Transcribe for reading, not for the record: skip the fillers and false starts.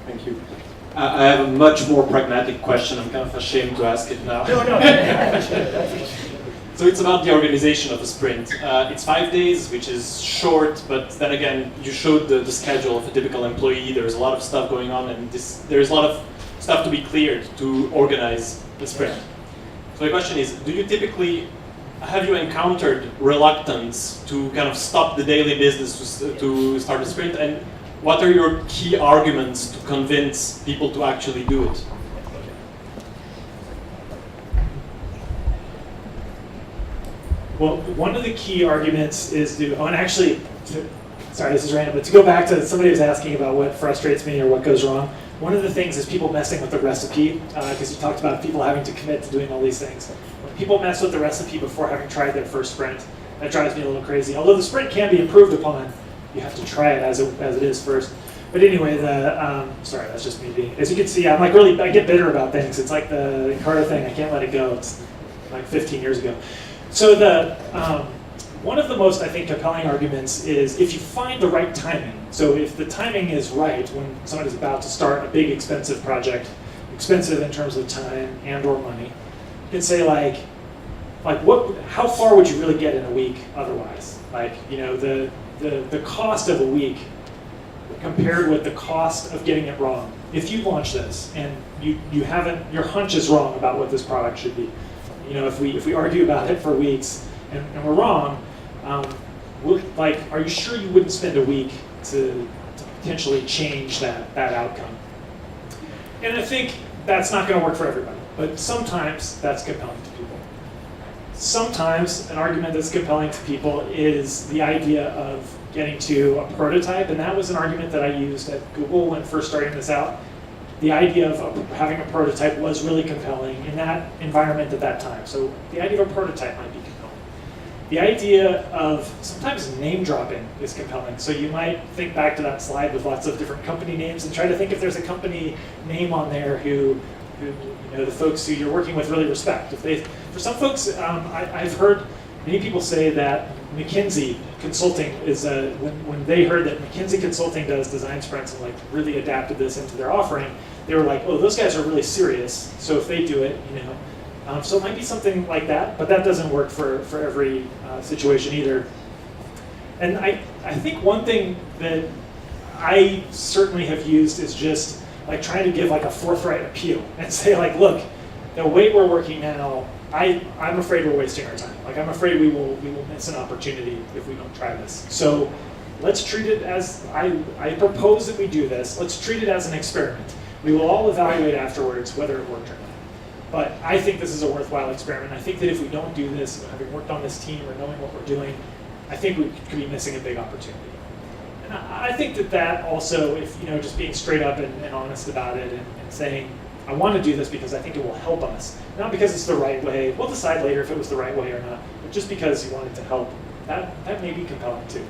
Thank you. I have a much more pragmatic question. I'm kind of ashamed to ask it now. No. So it's about the organization of a sprint. It's 5 days, which is short, but then again, you showed the schedule of a typical employee. There's a lot of stuff going on, and there's a lot of stuff to be cleared to organize the sprint. So the question is, have you encountered reluctance to kind of stop the daily business to start a sprint? And what are your key arguments to convince people to actually do it? Well, one of the key arguments is sorry, this is random, but to go back to somebody was asking about what frustrates me or what goes wrong. One of the things is people messing with the recipe, because you talked about people having to commit to doing all these things. When people mess with the recipe before having tried their first sprint, that drives me a little crazy. Although the sprint can be improved upon, you have to try it as it is first. But anyway, sorry, that's just me being. As you can see, I get bitter about things. It's like the Encarta thing. I can't let it go. It's like 15 years ago. So one of the most, I think, compelling arguments is if you find the right timing. So if the timing is right when somebody's about to start a big, expensive project, expensive in terms of time and/or money, you can say how far would you really get in a week otherwise? The cost of a week compared with the cost of getting it wrong. If you launch this and your hunch is wrong about what this product should be. If we argue about it for weeks and we're wrong, are you sure you wouldn't spend a week to potentially change that outcome? And I think that's not going to work for everybody, but sometimes that's compelling to people. Sometimes an argument that's compelling to people is the idea of getting to a prototype, and that was an argument that I used at Google when first starting this out. The idea of having a prototype was really compelling in that environment at that time. So the idea of a prototype might be compelling. The idea of sometimes name dropping is compelling. So you might think back to that slide with lots of different company names and try to think if there's a company name on there who the folks who you're working with really respect. For some folks, I've heard many people say that McKinsey Consulting is when they heard that McKinsey Consulting does design sprints and really adapted this into their offering, they were like, oh, those guys are really serious. So if they do it, so it might be something like that, but that doesn't work for every situation either. And I think one thing that I certainly have used is just trying to give a forthright appeal and say look, the way we're working now, I'm afraid we're wasting our time. I'm afraid we will miss an opportunity if we don't try this. So let's treat it as, I propose that we do this. Let's treat it as an experiment. We will all evaluate afterwards whether it worked or not. But I think this is a worthwhile experiment. I think that if we don't do this, having worked on this team or knowing what we're doing, I think we could be missing a big opportunity. And I think that also, if just being straight up and honest about it and saying, I want to do this because I think it will help us. Not because it's the right way. We'll decide later if it was the right way or not. But just because you want it to help, that may be compelling too.